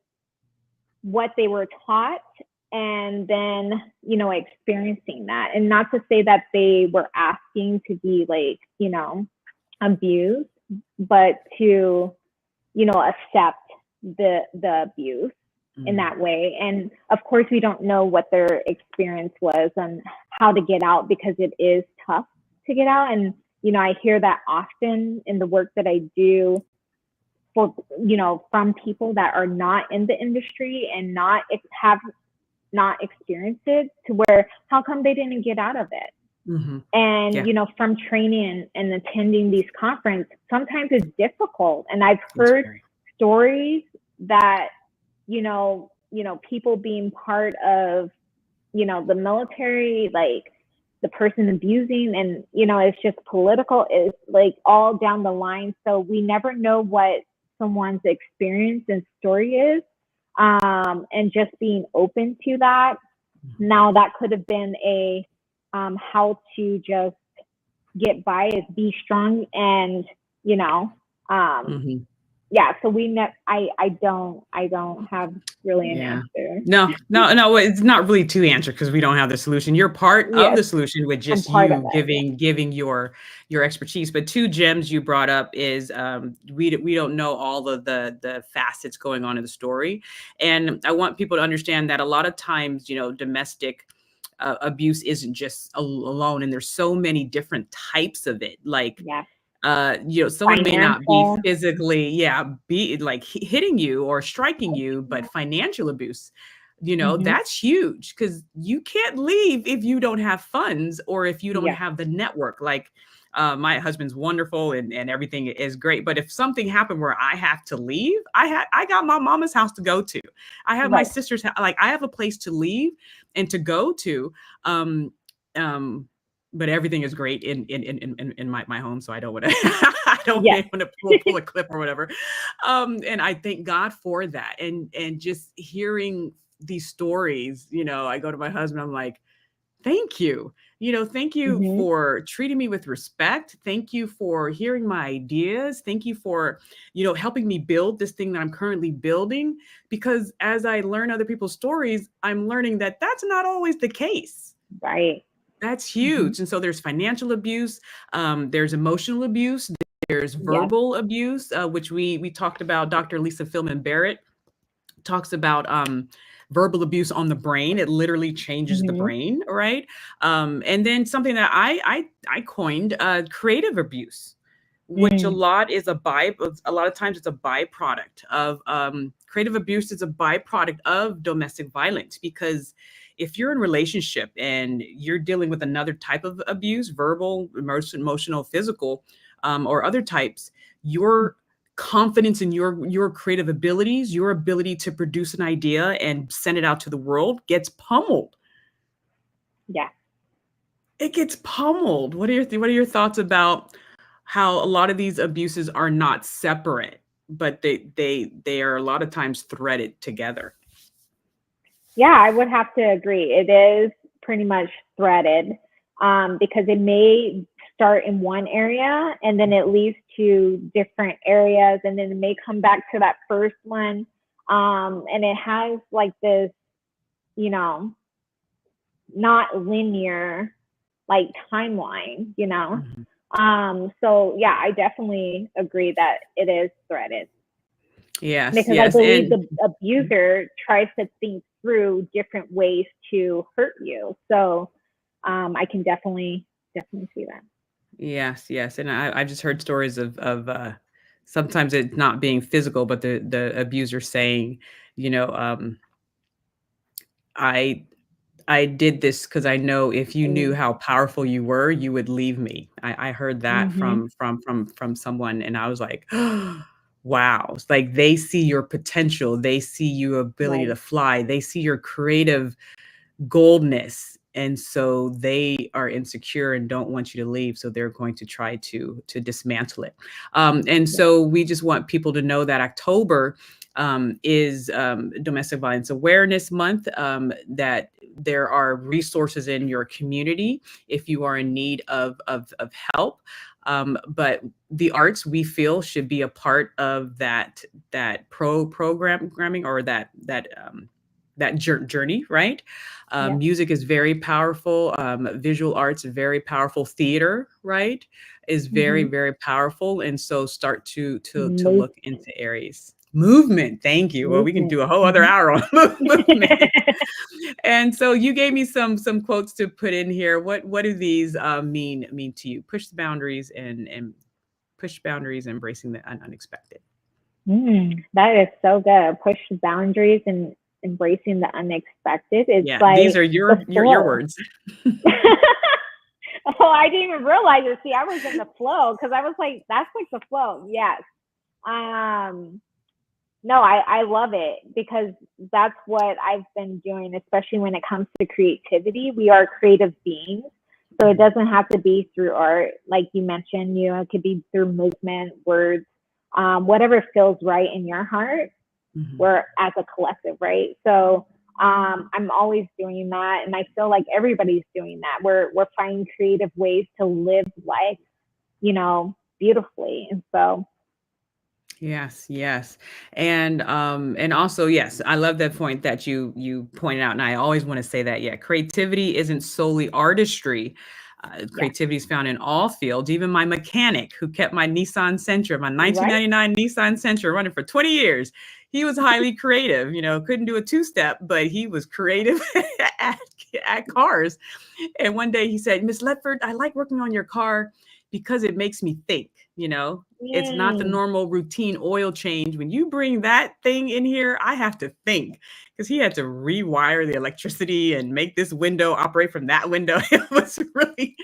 what they were taught, and then, experiencing that. And not to say that they were asking to be like, abused, but to, accept the abuse in that way. And of course, we don't know what their experience was and how to get out, because it is tough to get out. And, I hear that often in the work that I do, for, from people that are not in the industry and have not experienced it, to where, how come they didn't get out of it? And, from training and attending these conferences, sometimes it's difficult. And I've heard stories that, people being part of, the military, like the person abusing, and, it's just political, is like all down the line. So we never know what someone's experience and story is. And just being open to that. Now, that could have been a how to just get by, is be strong, and yeah. So I don't have really an answer. No, it's not really to answer, because we don't have the solution. You're part of the solution with just you giving your expertise. But two gems you brought up is we don't know all of the facets going on in the story. And I want people to understand that a lot of times, domestic abuse isn't just alone, and there's so many different types of it. Like, someone may not be physically, be like hitting you or striking you, but financial abuse, that's huge, because you can't leave if you don't have funds, or if you don't have the network. Like, my husband's wonderful and everything is great, but if something happened where I have to leave, I got my mama's house to go to. I have my sister's house. Like, I have a place to leave and to go to. But everything is great in my home, so I don't want to I don't want to pull a clip or whatever. And I thank God for that. And just hearing these stories, I go to my husband, I'm like, thank you. Thank you for treating me with respect. Thank you for hearing my ideas. Thank you for, helping me build this thing that I'm currently building. Because as I learn other people's stories, I'm learning that that's not always the case. Right. That's huge. And so there's financial abuse, there's emotional abuse, there's verbal abuse, which we talked about. Dr. Lisa Philman Barrett talks about verbal abuse on the brain. It literally changes the brain, right? And then something that I coined, creative abuse, which a lot of times it's a byproduct of creative abuse. Is a byproduct of domestic violence, because if you're in a relationship and you're dealing with another type of abuse, verbal, emotional, physical, or other types, you're confidence in your creative abilities, your ability to produce an idea and send it out to the world gets pummeled. Yeah. It gets pummeled. What are your thoughts about how a lot of these abuses are not separate, but they are a lot of times threaded together? Yeah, I would have to agree. It is pretty much threaded, because it may start in one area and then it leads to different areas, and then it may come back to that first one. And it has like this, you know, not linear like timeline, you know. Mhm. So yeah, I definitely agree that it is threaded, Yes, because I yes, believe and the abuser tries to think through different ways to hurt you. So I can definitely see that. yes, yes, and I've just heard stories of sometimes it not being physical, but the abuser saying, you know, I I did this because I know if you knew how powerful you were, you would leave me. I heard that Mm-hmm. from someone, and I was like, wow. It's like they see your potential, they see your ability Right. to fly, they see your creative goldness, and so they are insecure and don't want you to leave, so they're going to try to dismantle it. And Yeah. so we just want people to know that October is Domestic Violence Awareness Month, that there are resources in your community if you are in need of help. But the arts, we feel, should be a part of that programming, or that journey, right? Yeah. Music is very powerful. Visual arts, very powerful. Theater, right, is very, Mm-hmm. very powerful. And so start to Move, look into areas. Movement. Thank you. Well, we can movement. do a whole other Mm-hmm. hour on movement. And so you gave me some quotes to put in here. What do these mean to you? Push the boundaries and push boundaries, embracing the unexpected. That is so good. Push boundaries and embracing the unexpected. It's Yeah, these like are the your flow. words. Oh, I didn't even realize it. See, I was in the flow because I was like, that's like the flow. Yes. Um, no, I love it because that's what I've been doing, especially when it comes to creativity. We are creative beings. So it Mhm, doesn't have to be through art, like you mentioned, it could be through movement, words, whatever feels right in your heart. mhm. We're as a collective, right? So I'm always doing that, and I feel like everybody's doing that. We're finding creative ways to live life, beautifully, and so Yes, yes. And also, yes, I love that point that you pointed out. And I always want to say that, yeah, creativity isn't solely artistry. yeah, Creativity is found in all fields. Even my mechanic who kept my Nissan Sentra, my right, 1999 Nissan Sentra running for 20 years, he was highly creative. Couldn't do a two-step, but he was creative at, at cars. And one day he said, Miss Ledford, I like working on your car because it makes me think, it's not the mm, normal routine oil change. When you bring that thing in here, I have to think, because he had to rewire the electricity and make this window operate from that window. It was really,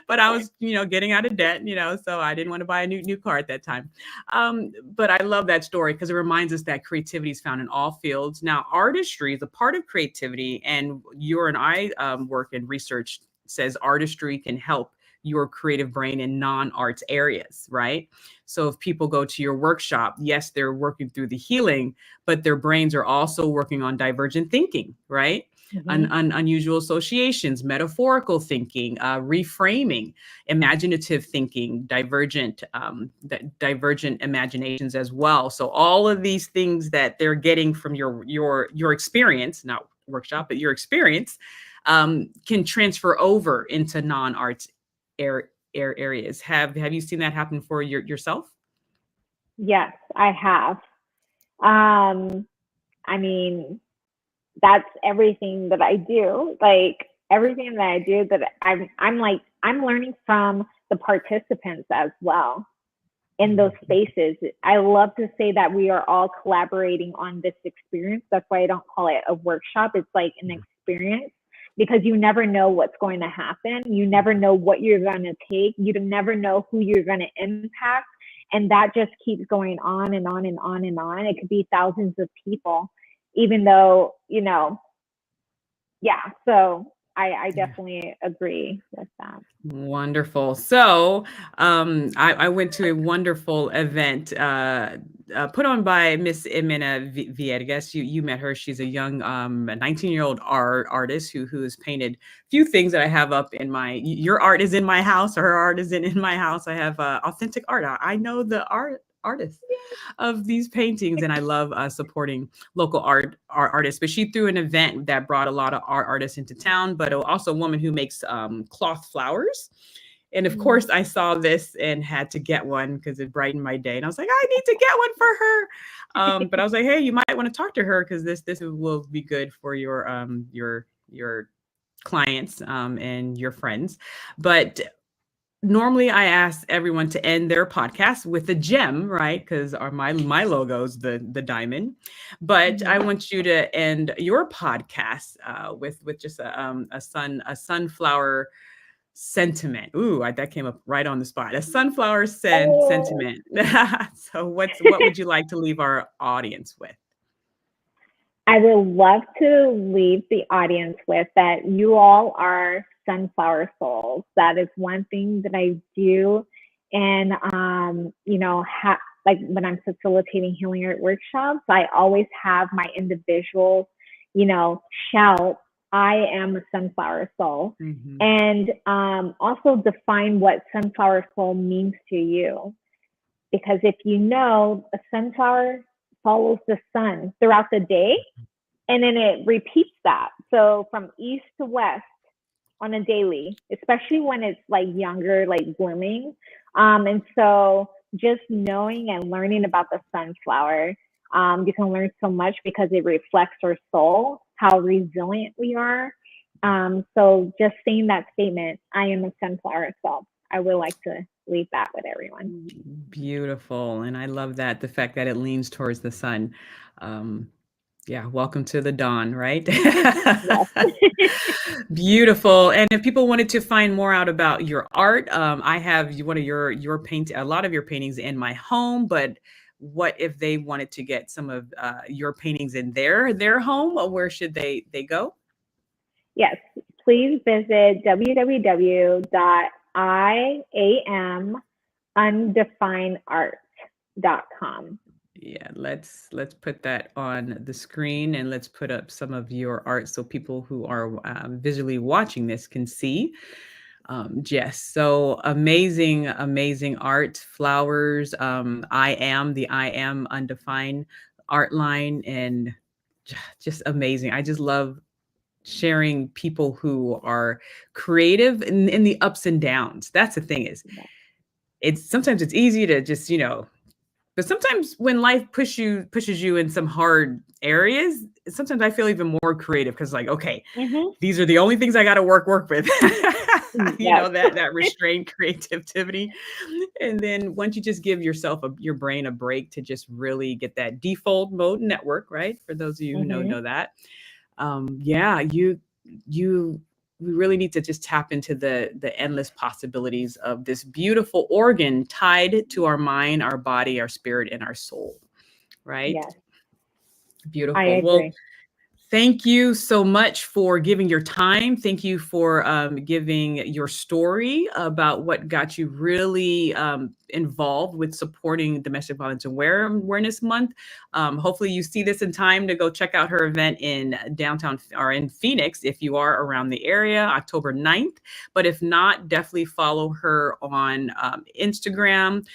but I was, getting out of debt, so I didn't want to buy a new car at that time. But I love that story because it reminds us that creativity is found in all fields. Now, artistry is a part of creativity, and you and I work in research says artistry can help your creative brain in non-arts areas, right? So if people go to your workshop, yes, they're working through the healing, but their brains are also working on divergent thinking, right? mm-hmm, Unusual associations, metaphorical thinking, reframing, imaginative thinking, divergent imaginations as well. So all of these things that they're getting from your experience, not workshop, but your experience, can transfer over into non-arts areas. Have you seen that happen for yourself? yes, I have. Um, I mean, that's everything that I do. Like everything that I do, that I'm learning from the participants as well in those Mhm. spaces. I love to say that we are all collaborating on this experience. That's why I don't call it a workshop. It's like an experience, because you never know what's going to happen. You never know what you're going to take. You never know who you're going to impact. And that just keeps going on and on and on and on. It could be thousands of people, even though, yeah. So I definitely agree with that. Wonderful. So I went to a wonderful event put on by Miss Emina Viegas. You met her. She's a young 19-year-old artist who has painted a few things that I have up in my. Your art is in my house. Or her art is in my house. I have authentic art. I know the artists of these paintings, and I love supporting local artists. But she threw an event that brought a lot of art artists into town, but also a woman who makes cloth flowers. And of course, I saw this and had to get one because it brightened my day. And I was like, I need to get one for her. But I was like, hey, you might want to talk to her because this will be good for your clients and your friends. But normally I ask everyone to end their podcast with a gem, right? Because my logo's the diamond. But I want you to end your podcast with just a sunflower sentiment. Ooh, that came up right on the spot. A sunflower sentiment. So what would you like to leave our audience with? I would love to leave the audience with that you all are sunflower souls. That is one thing that I do. And, like when I'm facilitating healing art workshops, I always have my individuals, shout, I am a sunflower soul. And also define what sunflower soul means to you. Because if you know, a sunflower follows the sun throughout the day, and then it repeats that. So from east to west on a daily, especially when it's like younger, like blooming. And so just knowing and learning about the sunflower, you can learn so much because it reflects our soul, how resilient we are. So just saying that statement, I am a sunflower soul, I would like to leave that with everyone. Beautiful. And I love that, the fact that it leans towards the sun. Yeah, welcome to the dawn, right? Yes. Beautiful. And if people wanted to find more out about your art, I have one of your a lot of your paintings in my home, but what if they wanted to get some of your paintings in their home? Where should they go? Yes, please visit www.iamundefinedart.com. Yeah, let's put that on the screen, and let's put up some of your art so people who are visually watching this can see. Yes, so amazing art, flowers. I am undefined art line, and just amazing. I just love sharing people who are creative in the ups and downs. That's the thing, is sometimes it's easy to just, but sometimes when life pushes you in some hard areas, sometimes I feel even more creative because, like, okay, these are the only things I got to work with. That restrained creativity. And then once you just give your brain a break to just really get that default mode network, right? For those of you who know that. We really need to just tap into the endless possibilities of this beautiful organ tied to our mind, our body, our spirit, and our soul. Right? Yes. Beautiful. I agree. Well, thank you so much for giving your time. Thank you for giving your story about what got you really involved with supporting Domestic Violence Awareness Month. Hopefully you see this in time to go check out her event in downtown or in Phoenix if you are around the area, October 9th. But if not, definitely follow her on Instagram.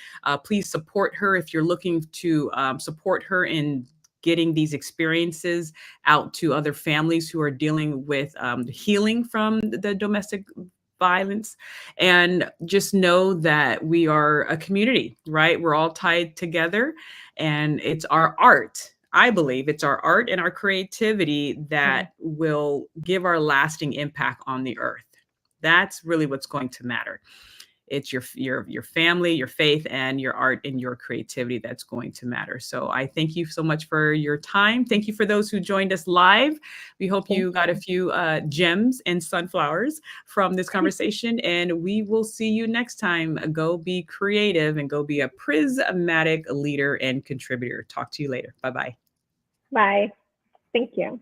Please support her if you're looking to support her in getting these experiences out to other families who are dealing with healing from the domestic violence. And just know that we are a community, right? We're all tied together, and it's our art. I believe it's our art and our creativity that will give our lasting impact on the earth. That's really what's going to matter. it's your family, your faith, and your art and your creativity that's going to matter. So I thank you so much for your time. Thank you for those who joined us live. We hope you got a few gems and sunflowers from this conversation, and we will see you next time. Go be creative and go be a prismatic leader and contributor. Talk to you later. Bye-bye. Bye. Thank you.